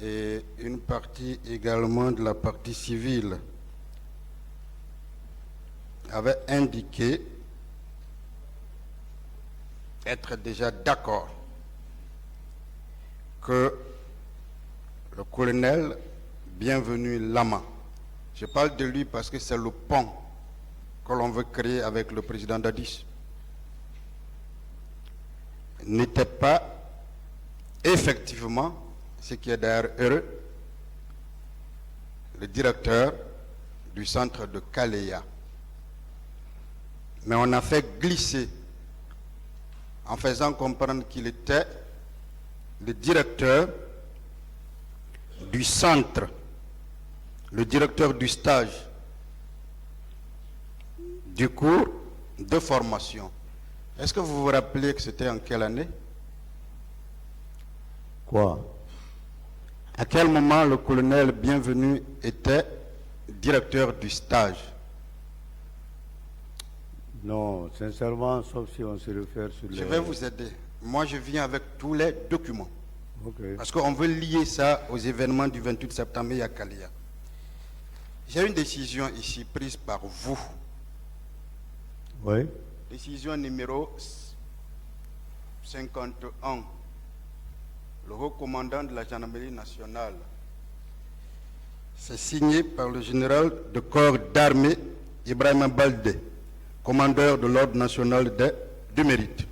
et une partie également de la partie civile, avait indiqué être déjà d'accord que le colonel Bienvenu Lama. Je parle de lui parce que c'est le pont que l'on veut créer avec le président Dadis. N'était pas effectivement, ce qui est d'ailleurs heureux, le directeur du centre de Kaleya. Mais on a fait glisser en faisant comprendre qu'il était le directeur du centre, le directeur du stage, du cours de formation. Est-ce que vous vous rappelez que c'était en quelle année? Quoi? À quel moment le colonel Bienvenu était directeur du stage? Non, sincèrement, sauf si on se réfère sur les... Je vais vous aider. Moi, je viens avec tous les documents. Ok. Parce qu'on veut lier ça aux événements du 28 septembre à Kaleya. J'ai une décision ici prise par vous. Oui. Décision numéro 51. Le haut commandant de la gendarmerie nationale. C'est signé par le général de corps d'armée Ibrahim Baldé, commandeur de l'ordre national du mérite.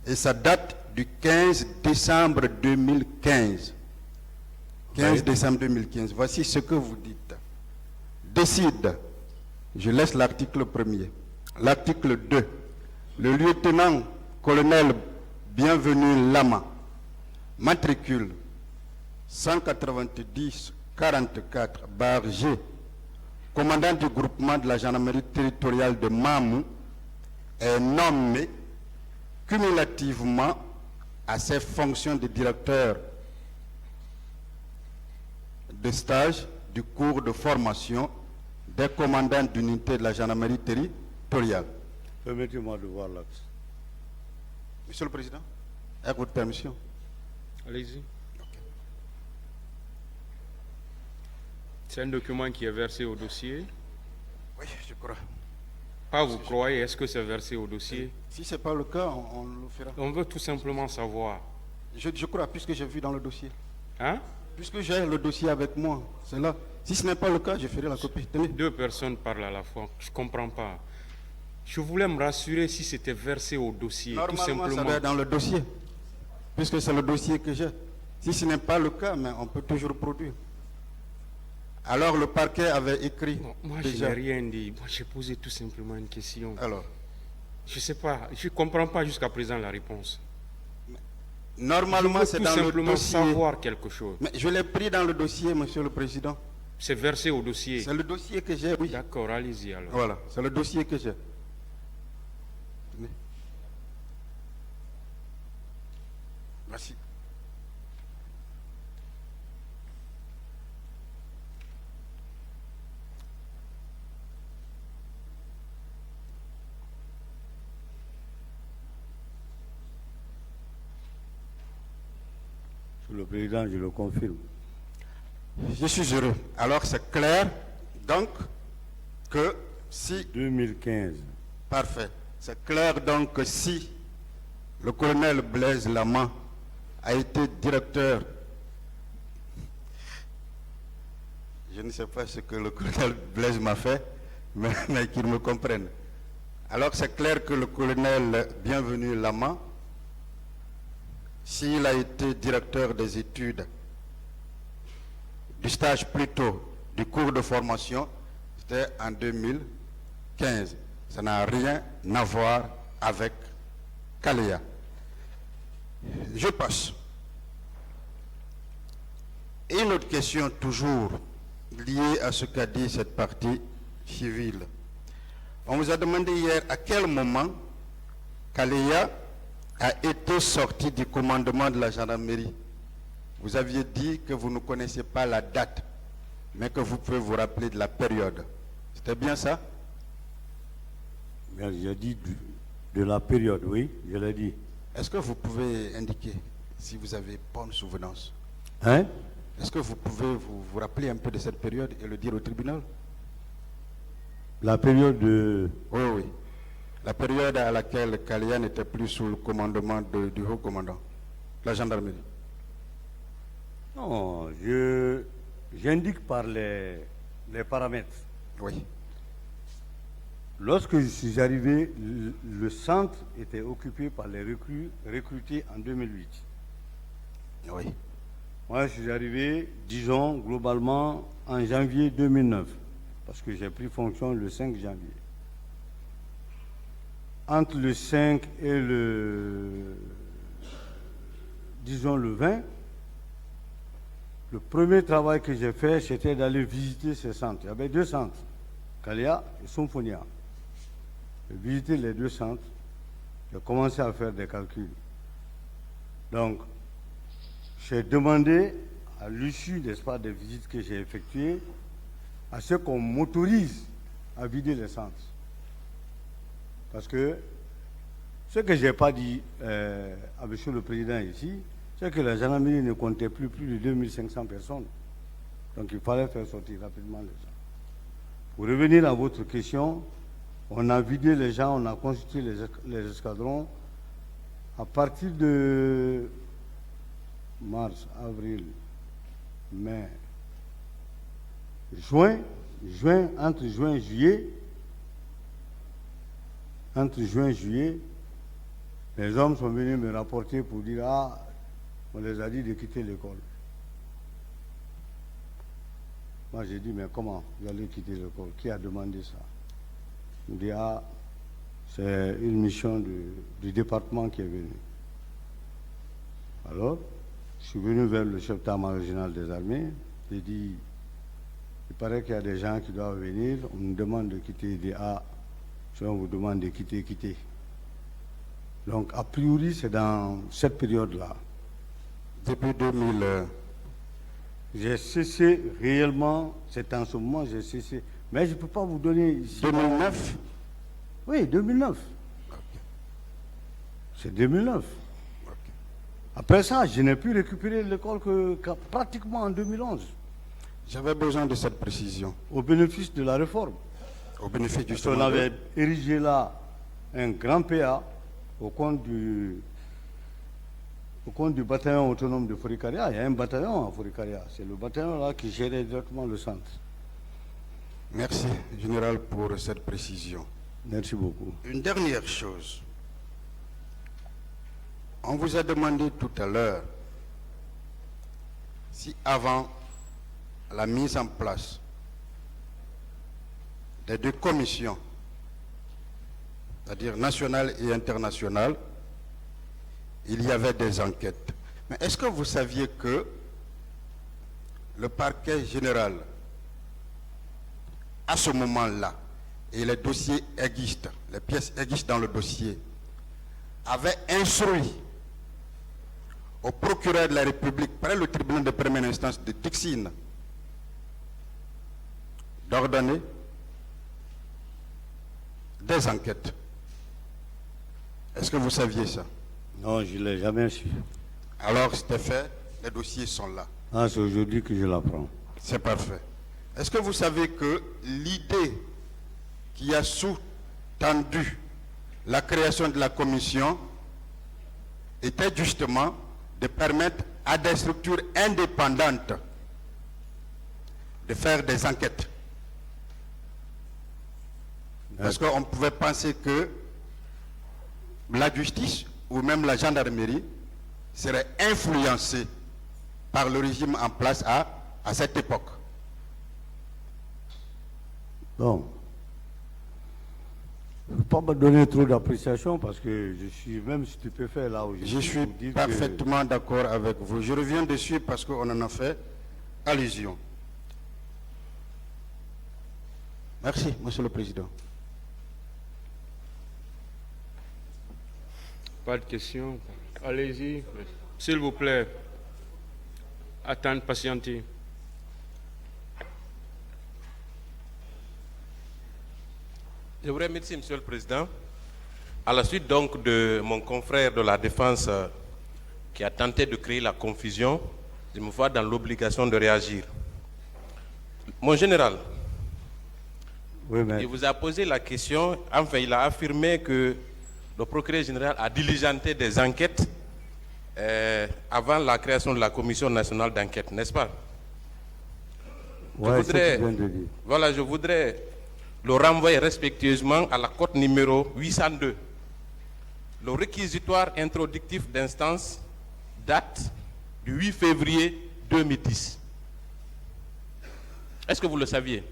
Et ça date du 15 décembre 2015. 15 décembre 2015. Voici ce que vous dites. Décide. Je laisse l'article 1er. L'article 2. Le lieutenant-colonel Bienvenu Lama, matricule 190-44-G, commandant du groupement de la gendarmerie territoriale de Mamou, est nommé cumulativement à ses fonctions de directeur de stage du cours de formation des commandants d'unité de la gendarmerie territoriale. Permettez-moi de voir l'axe. Monsieur le Président, avec votre permission. Allez-y. C'est un document qui est versé au dossier. Oui, je crois. Pas vous croyez, est-ce que c'est versé au dossier? Si ce n'est pas le cas, on le fera. On veut tout simplement savoir. Je crois, puisque j'ai vu dans le dossier. Hein? Puisque j'ai le dossier avec moi, c'est là. Si ce n'est pas le cas, je ferai la copie. Tenez. Deux personnes parlent à la fois. Je ne comprends pas. Je voulais me rassurer si c'était versé au dossier. Normalement, tout simplement. ça doit être dans le dossier. Puisque c'est le dossier que j'ai. Si ce n'est pas le cas, mais on peut toujours produire. Alors le parquet avait écrit Non, moi, je déjà. n'ai rien dit. Moi, j'ai posé tout simplement une question. Alors, Je ne sais pas. Je ne comprends pas jusqu'à présent la réponse. normalement, Je c'est veux dans tout le simplement dossier. savoir quelque chose. Mais je l'ai pris dans le dossier, Monsieur le Président. C'est versé au dossier. C'est le dossier que j'ai, oui. D'accord, allez-y alors. Voilà, c'est le dossier que j'ai. Tenez. Merci. Monsieur le Président, je le confirme. Je suis heureux. Alors c'est clair, donc, que si... 2015. Parfait. C'est clair donc que si le colonel Blaise Lama a été directeur, je ne sais pas ce que le colonel Blaise m'a fait, mais qu'il me comprenne. Alors c'est clair que le colonel Bienvenu Lama, s'il a été directeur des études, du stage plutôt, du cours de formation, c'était en 2015. Ça n'a rien à voir avec Kaleya. Je passe. Et une autre question toujours liée à ce qu'a dit cette partie civile. On vous a demandé hier à quel moment Kaleya a été sorti du commandement de la gendarmerie. Vous aviez dit que vous ne connaissez pas la date, mais que vous pouvez vous rappeler de la période. C'était bien ça? Bien, j'ai dit de la période, oui, je l'ai dit. Est-ce que vous pouvez indiquer si vous avez bonne souvenance? Hein? Est-ce que vous pouvez vous rappeler un peu de cette période et le dire au tribunal? La période de... Oui, oui. La période à laquelle Kaleya n'était plus sous le commandement du haut commandant, la gendarmerie. Non, je J'indique par les paramètres. Oui. Lorsque je suis arrivé, le centre était occupé par les recrutés en 2008. Oui. Moi, je suis arrivé, disons, globalement, en janvier 2009, parce que j'ai pris fonction le 5 janvier. Entre le 5 et disons, le 20, le premier travail que j'ai fait, c'était d'aller visiter ces centres. Il y avait 2 centres, Kalia et Symphonia. J'ai visité les 2 centres, j'ai commencé à faire des calculs. Donc, j'ai demandé, à l'issue, n'est-ce pas, des visites que j'ai effectuées, à ce qu'on m'autorise à vider les centres. Parce que ce que je n'ai pas dit à M. le Président ici, c'est que la gendarmerie ne comptait plus de 2500 personnes. Donc il fallait faire sortir rapidement les gens. Pour revenir à votre question, on a vidé les gens, on a constitué les escadrons. À partir de mars, avril, mai, entre juin et juillet, les hommes sont venus me rapporter pour dire « Ah, on les a dit de quitter l'école. » Moi, j'ai dit « Mais comment vous allez quitter l'école? Qui a demandé ça? » Il me dit « Ah, c'est une mission du département qui est venue. » Alors, je suis venu vers le chef d'état-major régional des armées. J'ai dit « Il paraît qu'il y a des gens qui doivent venir. On nous demande de quitter. » Il dit « Ah, si on vous demande de quitter, quittez. » Donc, a priori, c'est dans cette période-là. Depuis 2000. J'ai cessé réellement, c'est en ce moment, j'ai cessé. Mais je ne peux pas vous donner ici. 2009? Oui, 2009. Okay. C'est 2009. Okay. Après ça, je n'ai pu récupérer l'école que pratiquement en 2011. J'avais besoin de cette précision. Au bénéfice de la réforme. Au bénéfice du On avait érigé là un grand PA au compte du bataillon autonome de Forikaria. Il y a un bataillon à Forikaria. C'est le bataillon là qui gérait directement le centre. Merci, Général, pour cette précision. Merci beaucoup. Une dernière chose. On vous a demandé tout à l'heure si avant la mise en place des 2 commissions, c'est-à-dire nationale et internationale, il y avait des enquêtes. Mais est-ce que vous saviez que le parquet général, à ce moment-là, et les dossiers existent, les pièces existent dans le dossier, avait instruit au procureur de la République, près le tribunal de première instance de Dixine, d'ordonner des enquêtes. Est-ce que vous saviez ça? Non, je ne l'ai jamais su. Alors, c'était fait, les dossiers sont là. Ah, c'est aujourd'hui que je l'apprends. C'est parfait. Est-ce que vous savez que l'idée qui a sous-tendu la création de la commission était justement de permettre à des structures indépendantes de faire des enquêtes? Parce qu'on pouvait penser que la justice ou même la gendarmerie serait influencée par le régime en place à cette époque. Bon. Je ne peux pas me donner trop d'appréciation parce que je suis même stupéfait là où je suis parfaitement d'accord avec vous. Je reviens dessus parce qu'on en a fait allusion. Merci, Monsieur le Président. Pas de questions. Allez-y. S'il vous plaît. Attendre, patienter. Je vous remercie, Monsieur le Président. À la suite donc de mon confrère de la Défense qui a tenté de créer la confusion, je me vois dans l'obligation de réagir. Mon général, oui, mais... il vous a posé la question, enfin il a affirmé que le procureur général a diligenté des enquêtes avant la création de la Commission nationale d'enquête, n'est-ce pas? Ouais, c'est ce que tu viens de dire. Voilà, je voudrais le renvoyer respectueusement à la cote numéro 802. Le réquisitoire introductif d'instance date du 8 février 2010. Est-ce que vous le saviez?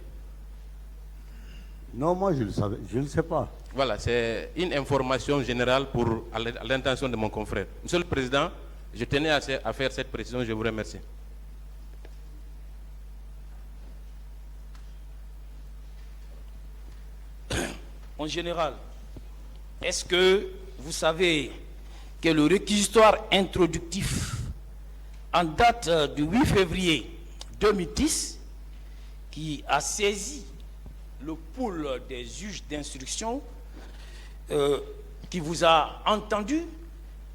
Non, moi je le savais, je ne le sais pas. Voilà, c'est une information générale à l'intention de mon confrère. Monsieur le Président, je tenais à faire cette précision, je vous remercie. En général, est-ce que vous savez que le réquisitoire introductif en date du 8 février 2010, qui a saisi le pool des juges d'instruction, qui vous a entendu,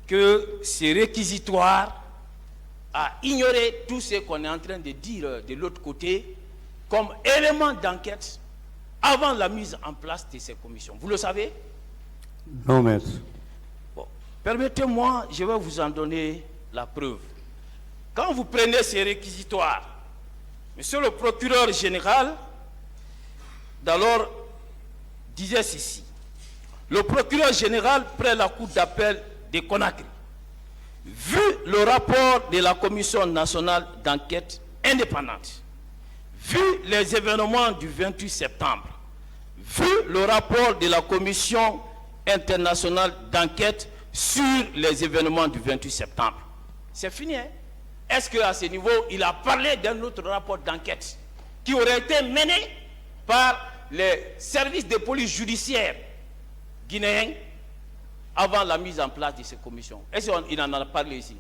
que ce réquisitoire a ignoré tout ce qu'on est en train de dire de l'autre côté comme élément d'enquête avant la mise en place de ces commissions. Vous le savez? Non, maître. Bon. Permettez-moi, je vais vous en donner la preuve. Quand vous prenez ces réquisitoires, monsieur le procureur général, d'alors, disait ceci. Le procureur général près la cour d'appel de Conakry, vu le rapport de la Commission nationale d'enquête indépendante, vu les événements du 28 septembre, vu le rapport de la Commission internationale d'enquête sur les événements du 28 septembre, c'est fini, hein? Est-ce qu'à ce niveau, il a parlé d'un autre rapport d'enquête qui aurait été mené par les services de police judiciaire guinéens avant la mise en place de ces commissions? Est-ce qu'il en a parlé ici?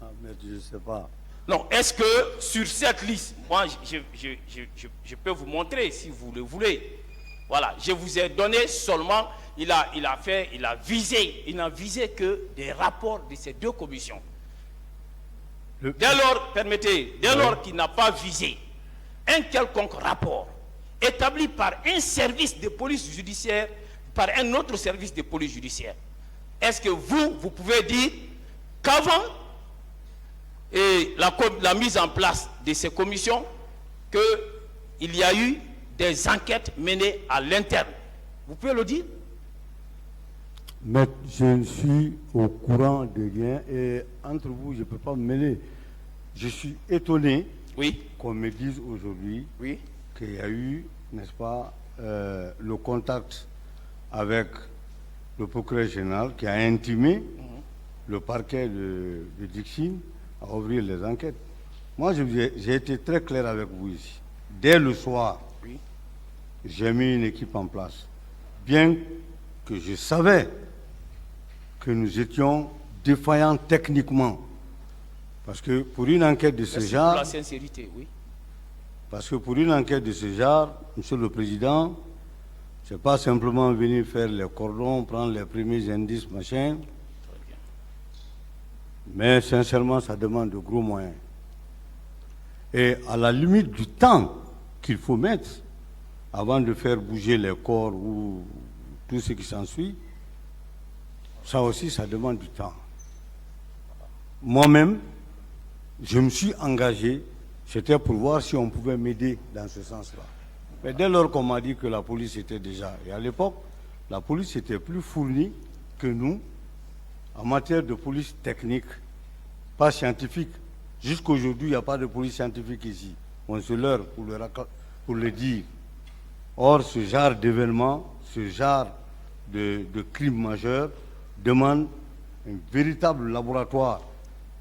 Ah, mais je ne sais pas. Non, est-ce que sur cette liste, moi je peux vous montrer si vous le voulez. Voilà, je vous ai donné seulement, il n'a visé que des rapports de ces deux commissions. Dès lors qu'il n'a pas visé un quelconque rapport établi par un service de police judiciaire, par un autre service de police judiciaire, est-ce que vous pouvez dire qu'avant la mise en place de ces commissions, qu'il y a eu des enquêtes menées à l'interne? Vous pouvez le dire? Mais je ne suis au courant de rien et entre vous, je ne peux pas me mêler. Je suis étonné qu'on me dise aujourd'hui qu'il y a eu, n'est-ce pas, le contact avec le procureur général qui a intimé le parquet de Dixine à ouvrir les enquêtes. Moi, j'ai été très clair avec vous ici. Dès le soir, j'ai mis une équipe en place. Bien que je savais que nous étions défaillants techniquement. Parce que pour une enquête de ce genre... Pour la sincérité, oui. Parce que pour une enquête de ce genre, Monsieur le Président, ce n'est pas simplement venir faire les cordons, prendre les premiers indices, machin. Mais sincèrement, ça demande de gros moyens. Et à la limite du temps qu'il faut mettre avant de faire bouger les corps ou tout ce qui s'ensuit, ça aussi, ça demande du temps. Moi-même, je me suis engagé, c'était pour voir si on pouvait m'aider dans ce sens-là. Mais dès lors qu'on m'a dit que la police était déjà... Et à l'époque, la police était plus fournie que nous en matière de police technique, pas scientifique. Jusqu'aujourd'hui, il n'y a pas de police scientifique ici. On se leurre pour le dire. Or, ce genre d'événement, ce genre de crime majeur demande un véritable laboratoire.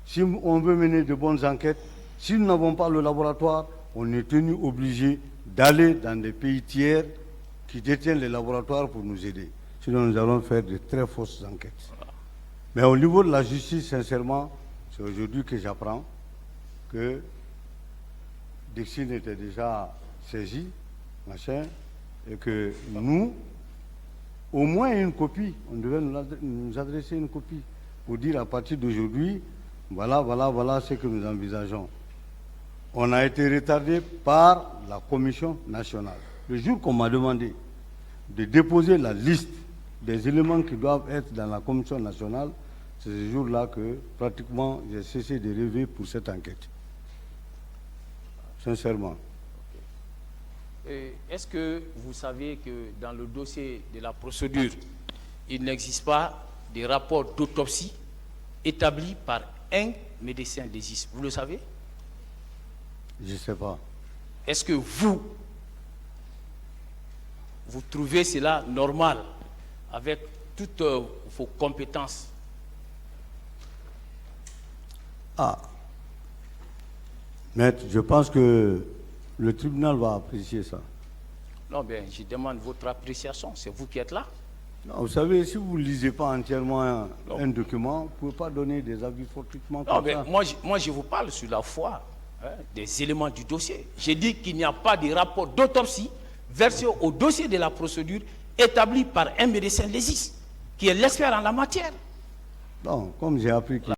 Si on veut mener de bonnes enquêtes, si nous n'avons pas le laboratoire, on est tenu obligé d'aller dans des pays tiers qui détiennent les laboratoires pour nous aider. Sinon, nous allons faire de très fausses enquêtes. Mais au niveau de la justice, sincèrement, c'est aujourd'hui que j'apprends que Dixine était déjà saisi, machin, et que nous, au moins une copie, on devait nous adresser une copie pour dire à partir d'aujourd'hui, voilà ce que nous envisageons. On a été retardé par la Commission nationale. Le jour qu'on m'a demandé de déposer la liste des éléments qui doivent être dans la Commission nationale, c'est ce jour-là que pratiquement j'ai cessé de rêver pour cette enquête. sincèrement. Est-ce que vous savez que dans le dossier de la procédure, il n'existe pas de rapport d'autopsie établi par un médecin légiste? Vous le savez? Je ne sais pas. Est-ce que vous trouvez cela normal avec toutes vos compétences? Ah, maître, je pense que le tribunal va apprécier ça. Non, bien, je demande votre appréciation. C'est vous qui êtes là. Non, vous savez, si vous ne lisez pas entièrement un document, vous ne pouvez pas donner des avis fortuitement Non, comme mais ça. moi, je vous parle sur la foi des éléments du dossier. J'ai dit qu'il n'y a pas de rapport d'autopsie versé au dossier de la procédure établi par un médecin légiste qui est l'expert en la matière. Non, comme j'ai appris qu'il